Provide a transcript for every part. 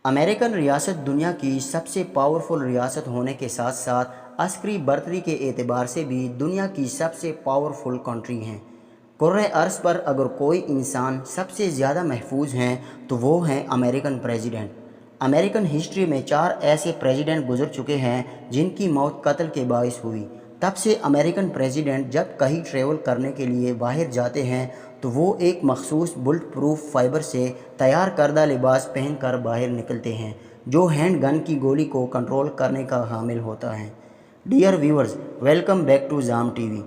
American रियासत दुनिया की सबसे पावरफुल रियासत होने के साथ साथ अस्करी बर्तरी के एतबार से भी दुनिया की सबसे पावरफुल कंट्री हैं। कुर्रे अर्ज़ पर अगर कोई इंसान सबसे ज़्यादा महफूज हैं तो वो हैं अमेरिकन प्रेसिडेंट। अमेरिकन हिस्ट्री में 4 ऐसे प्रेसिडेंट गुजर चुके हैं जिनकी मौत कत्ल के बाइस हुई। तब से अमेरिकन प्रेसिडेंट जब कहीं ट्रेवल करने के लिए बाहर जाते हैं तो वो एक मखसूस बुलेट प्रूफ फाइबर से तैयार करदा लिबास पहनकर बाहर निकलते हैं जो हैंड गन की गोली को कंट्रोल करने का हामिल होता है। Dear viewers, welcome back to Jam TV.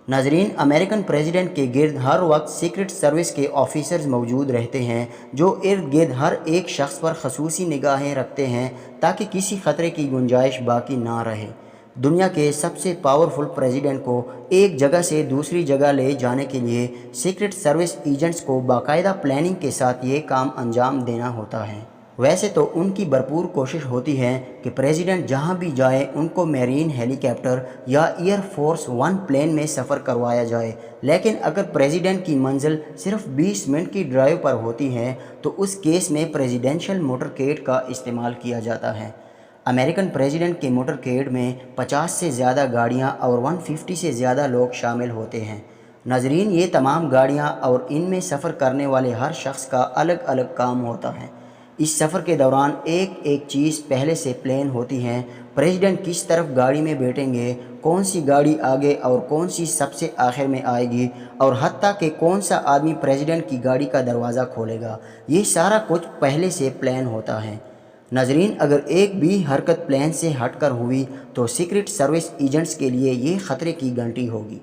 नाजरीन, अमेरिकन प्रेसिडेंट के गिर्द हर वक्त सीक्रेट सर्विस के ऑफिसर्स मौजूद रहते हैं जो इर्द गिर्द हर एक शख्स पर खसूसी निगाहें रखते हैं ताकि किसी ख़तरे की गुंजाइश बाकी ना रहे। दुनिया के सबसे पावरफुल प्रेसिडेंट को एक जगह से दूसरी जगह ले जाने के लिए सीक्रेट सर्विस एजेंट्स को बाकायदा प्लानिंग के साथ ये काम अंजाम देना होता है। वैसे तो उनकी भरपूर कोशिश होती है कि प्रेसिडेंट जहां भी जाए उनको मैरीन हेलीकॉप्टर या एयर फोर्स 1 प्लेन में सफ़र करवाया जाए, लेकिन अगर प्रेसिडेंट की मंजिल सिर्फ 20 मिनट की ड्राइव पर होती है तो उस केस में प्रेसिडेंशियल मोटरकेड का इस्तेमाल किया जाता है। अमेरिकन प्रेसिडेंट के मोटरकेड में 50 से ज़्यादा गाड़ियाँ और 150 से ज़्यादा लोग शामिल होते हैं। नाजरीन, ये तमाम गाड़ियाँ और इनमें सफ़र करने वाले हर शख्स का अलग अलग काम होता है। इस सफ़र के दौरान एक एक चीज़ पहले से प्लान होती हैं। प्रेसिडेंट किस तरफ गाड़ी में बैठेंगे, कौन सी गाड़ी आगे और कौन सी सबसे आखिर में आएगी, और हत्ता कि कौन सा आदमी प्रेसिडेंट की गाड़ी का दरवाज़ा खोलेगा, ये सारा कुछ पहले से प्लान होता है। नाजरीन, अगर एक भी हरकत प्लान से हटकर हुई तो सीक्रेट सर्विस एजेंट्स के लिए ये ख़तरे की घंटी होगी।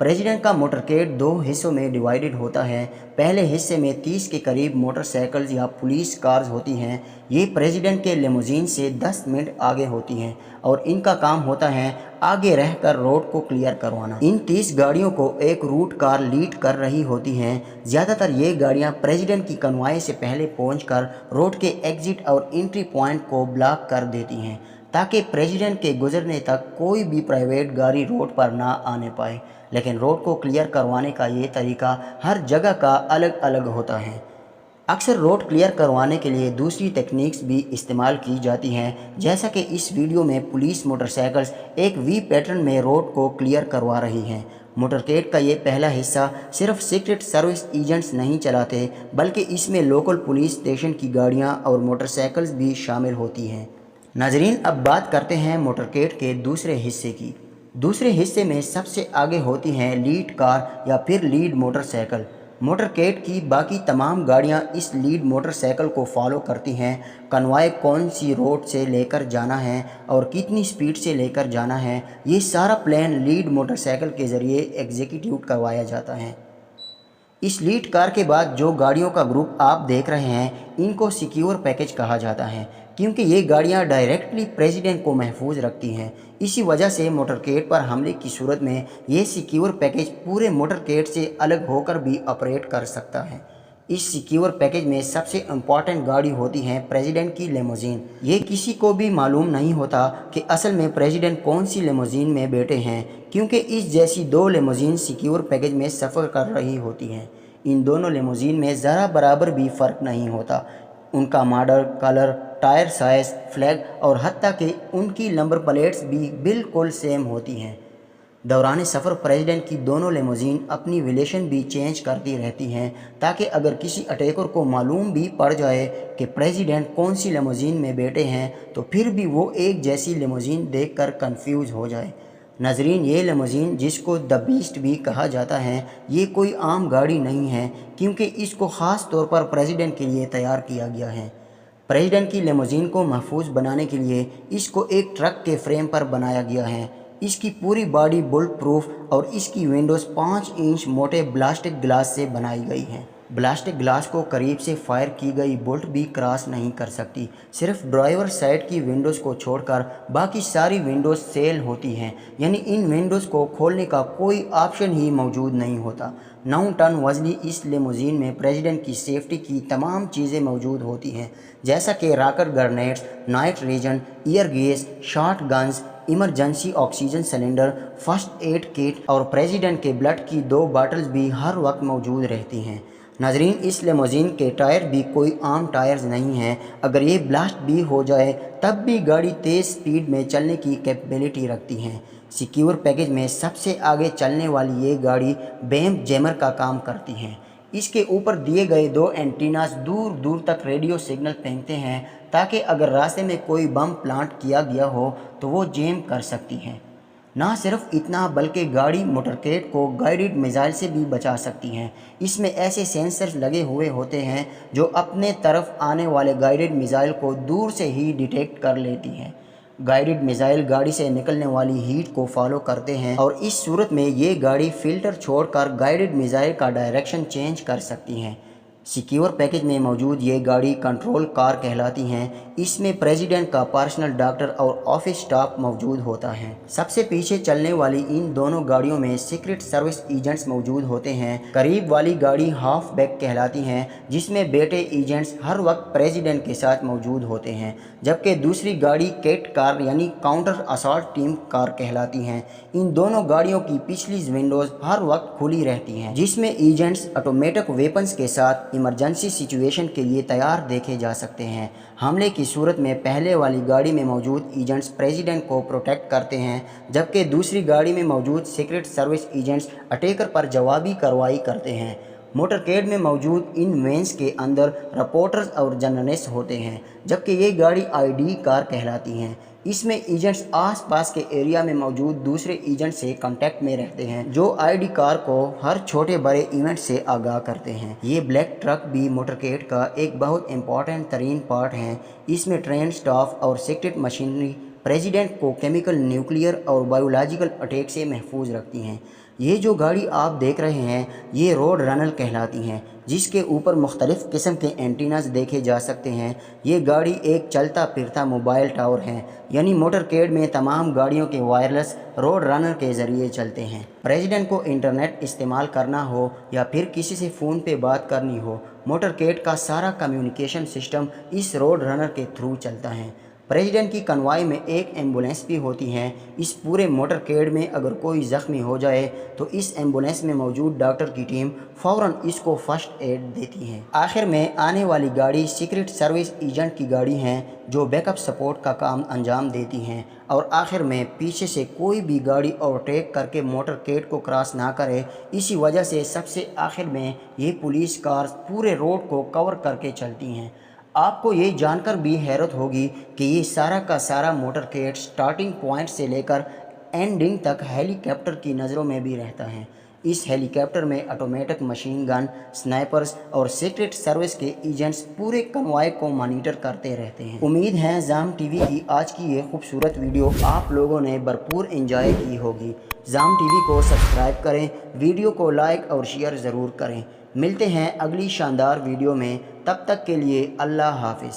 प्रेसिडेंट का मोटरकेड 2 हिस्सों में डिवाइडेड होता है। पहले हिस्से में 30 के करीब मोटरसाइकिल्स या पुलिस कार्स होती हैं। ये प्रेसिडेंट के लिमोजीन से 10 मिनट आगे होती हैं और इनका काम होता है आगे रहकर रोड को क्लियर करवाना। इन 30 गाड़ियों को एक रूट कार लीड कर रही होती हैं। ज़्यादातर ये गाड़ियाँ प्रेसिडेंट की कन्वाई से पहले पहुंचकर रोड के एग्जिट और एंट्री पॉइंट को ब्लॉक कर देती हैं ताकि प्रेसिडेंट के गुजरने तक कोई भी प्राइवेट गाड़ी रोड पर ना आने पाए। लेकिन रोड को क्लियर करवाने का ये तरीका हर जगह का अलग अलग होता है। अक्सर रोड क्लियर करवाने के लिए दूसरी टेक्निक्स भी इस्तेमाल की जाती हैं, जैसा कि इस वीडियो में पुलिस मोटरसाइकिल्स एक वी पैटर्न में रोड को क्लियर करवा रही हैं। मोटरकेड का ये पहला हिस्सा सिर्फ सीक्रेट सर्विस एजेंट्स नहीं चलाते, बल्कि इसमें लोकल पुलिस स्टेशन की गाड़ियाँ और मोटरसाइकिल्स भी शामिल होती हैं। नाजरीन, अब बात करते हैं मोटरकेड के दूसरे हिस्से की। दूसरे हिस्से में सबसे आगे होती हैं लीड कार या फिर लीड मोटरसाइकिल। मोटरकेड की बाकी तमाम गाड़ियां इस लीड मोटरसाइकिल को फॉलो करती हैं। कन्वाय कौन सी रोड से लेकर जाना है और कितनी स्पीड से लेकर जाना है, ये सारा प्लान लीड मोटरसाइकिल के ज़रिए एग्जीक्यूट करवाया जाता है। इस लीड कार के बाद जो गाड़ियों का ग्रुप आप देख रहे हैं, इनको सिक्योर पैकेज कहा जाता है, क्योंकि ये गाड़ियां डायरेक्टली प्रेसिडेंट को महफूज रखती हैं। इसी वजह से मोटरकेड पर हमले की सूरत में ये सिक्योर पैकेज पूरे मोटरकेड से अलग होकर भी ऑपरेट कर सकता है। इस सिक्योर पैकेज में सबसे इम्पॉर्टेंट गाड़ी होती है प्रेसिडेंट की लिमोजीन। ये किसी को भी मालूम नहीं होता कि असल में प्रेसिडेंट कौन सी लिमोजीन में बैठे हैं, क्योंकि इस जैसी 2 लिमोजीन सिक्योर पैकेज में सफ़र कर रही होती हैं। इन दोनों लिमोजीन में ज़रा बराबर भी फ़र्क नहीं होता। उनका model, colour, tyre size, flag और हत्ता कि उनकी नंबर प्लेट्स भी बिल्कुल सेम होती हैं। दौरान सफ़र प्रेसिडेंट की दोनों लिमोजीन अपनी विलेशन भी चेंज करती रहती हैं ताकि अगर किसी अटैकर को मालूम भी पड़ जाए कि प्रेसिडेंट कौन सी लिमोजीन में बैठे हैं तो फिर भी वो एक जैसी लिमोजीन देखकर कंफ्यूज हो जाए। नाजरीन, ये लिमोजीन जिसको द बीस्ट भी कहा जाता है, ये कोई आम गाड़ी नहीं है, क्योंकि इसको ख़ास तौर पर प्रेसिडेंट के लिए तैयार किया गया है। प्रेसिडेंट की लिमोजीन को महफूज बनाने के लिए इसको एक ट्रक के फ्रेम पर बनाया गया है। इसकी पूरी बॉडी बुलेट प्रूफ और इसकी विंडोज़ 5 इंच मोटे प्लास्टिक ग्लास से बनाई गई हैं। प्लास्टिक ग्लास को करीब से फायर की गई बुलेट भी क्रॉस नहीं कर सकती। सिर्फ ड्राइवर साइड की विंडोज़ को छोड़कर बाकी सारी विंडोज़ सेल होती हैं, यानी इन विंडोज़ को खोलने का कोई ऑप्शन ही मौजूद नहीं होता। 9 टन वजनी इस लिमोजीन में प्रेसिडेंट की सेफ्टी की तमाम चीज़ें मौजूद होती हैं, जैसा कि rocket grenades, night vision, year gas, shot guns, emergency oxygen cylinder, first aid kit और प्रेसिडेंट के ब्लड की 2 बॉटल्स भी हर वक्त मौजूद रहती हैं। नाजरीन, इस लिमोज़िन के टायर भी कोई आम टायर्स नहीं हैं। अगर ये ब्लास्ट भी हो जाए तब भी गाड़ी तेज़ स्पीड में चलने की कैपेबिलिटी रखती हैं। सिक्योर पैकेज में सबसे आगे चलने वाली ये गाड़ी बेम जैमर का काम करती हैं। इसके ऊपर दिए गए 2 एंटीनास दूर दूर तक रेडियो सिग्नल फेंकते हैं ताकि अगर रास्ते में कोई बम प्लांट किया गया हो तो वो जैम कर सकती हैं। ना सिर्फ इतना बल्कि गाड़ी मोटरकेड को गाइडेड मिसाइल से भी बचा सकती हैं। इसमें ऐसे सेंसर्स लगे हुए होते हैं जो अपने तरफ आने वाले गाइडेड मिसाइल को दूर से ही डिटेक्ट कर लेती हैं। गाइडेड मिसाइल गाड़ी से निकलने वाली हीट को फॉलो करते हैं और इस सूरत में ये गाड़ी फ़िल्टर छोड़कर गाइडेड मिसाइल का डायरेक्शन चेंज कर सकती हैं। सिक्योर पैकेज में मौजूद ये गाड़ी कंट्रोल कार कहलाती हैं। इसमें प्रेसिडेंट का पर्सनल डॉक्टर और ऑफिस स्टाफ मौजूद होता है। सबसे पीछे चलने वाली इन दोनों गाड़ियों में सीक्रेट सर्विस एजेंट्स मौजूद होते हैं। करीब वाली गाड़ी हाफ बैक कहलाती हैं, जिसमें बेटे एजेंट्स हर वक्त प्रेसिडेंट के साथ मौजूद होते हैं, जबकि दूसरी गाड़ी कैट कार यानी काउंटर असॉल्ट टीम कार कहलाती हैं। इन दोनों गाड़ियों की पिछली विंडोज़ हर वक्त खुली रहती हैं, जिसमें एजेंट्स ऑटोमेटिक वेपन्स के साथ इमरजेंसी सिचुएशन के लिए तैयार देखे जा सकते हैं। हमले की सूरत में पहले वाली गाड़ी में मौजूद एजेंट्स प्रेसिडेंट को प्रोटेक्ट करते हैं, जबकि दूसरी गाड़ी में मौजूद सीक्रेट सर्विस एजेंट्स अटैकर पर जवाबी कार्रवाई करते हैं। मोटरकेड में मौजूद इन वेंस के अंदर रिपोर्टर्स और जर्नलिस्ट होते हैं, जबकि ये गाड़ी आईडी कार कहलाती हैं। इसमें एजेंट्स आसपास के एरिया में मौजूद दूसरे एजेंट से कांटेक्ट में रहते हैं, जो आईडी कार को हर छोटे बड़े इवेंट से आगाह करते हैं। ये ब्लैक ट्रक भी मोटरकेड का एक बहुत इम्पॉर्टेंट तरीन पार्ट है। इसमें ट्रेन स्टाफ और सीक्रेट मशीनरी प्रेसिडेंट को केमिकल, न्यूक्लियर और बायोलॉजिकल अटैक से महफूज रखती हैं। ये जो गाड़ी आप देख रहे हैं ये रोड रनर कहलाती हैं, जिसके ऊपर मुख्तलिफ़ किस्म के एंटीनास देखे जा सकते हैं। ये गाड़ी एक चलता फिरता मोबाइल टावर है, यानी मोटरकेड में तमाम गाड़ियों के वायरलेस रोड रनर के ज़रिए चलते हैं। प्रेसिडेंट को इंटरनेट इस्तेमाल करना हो या फिर किसी से फ़ोन पे बात करनी हो, मोटरकेड का सारा कम्युनिकेशन सिस्टम इस रोड रनर के थ्रू चलता है। प्रेसिडेंट की कन्वाई में एक एम्बुलेंस भी होती है। इस पूरे मोटरकेड में अगर कोई ज़ख्मी हो जाए तो इस एम्बुलेंस में मौजूद डॉक्टर की टीम फ़ौरन इसको फ़र्स्ट एड देती है। आखिर में आने वाली गाड़ी सीक्रेट सर्विस एजेंट की गाड़ी हैं, जो बैकअप सपोर्ट का काम अंजाम देती हैं, और आखिर में पीछे से कोई भी गाड़ी ओवरटेक करके मोटरकेड को क्रॉस ना करे। इसी वजह से सबसे आखिर में ये पुलिस कार्स पूरे रोड को कवर करके चलती हैं। आपको ये जानकर भी हैरत होगी कि ये सारा का सारा मोटरकेड स्टार्टिंग पॉइंट से लेकर एंडिंग तक हेलीकॉप्टर की नज़रों में भी रहता है। इस हेलीकॉप्टर में ऑटोमेटिक मशीन गन, स्नाइपर्स और सीक्रेट सर्विस के एजेंट्स पूरे कन्वॉय को मॉनिटर करते रहते हैं। उम्मीद है जाम टीवी की आज की ये खूबसूरत वीडियो आप लोगों ने भरपूर एंजॉय की होगी। जाम टीवी को सब्सक्राइब करें, वीडियो को लाइक और शेयर ज़रूर करें। मिलते हैं अगली शानदार वीडियो में, तब तक के लिए अल्लाह हाफिज़।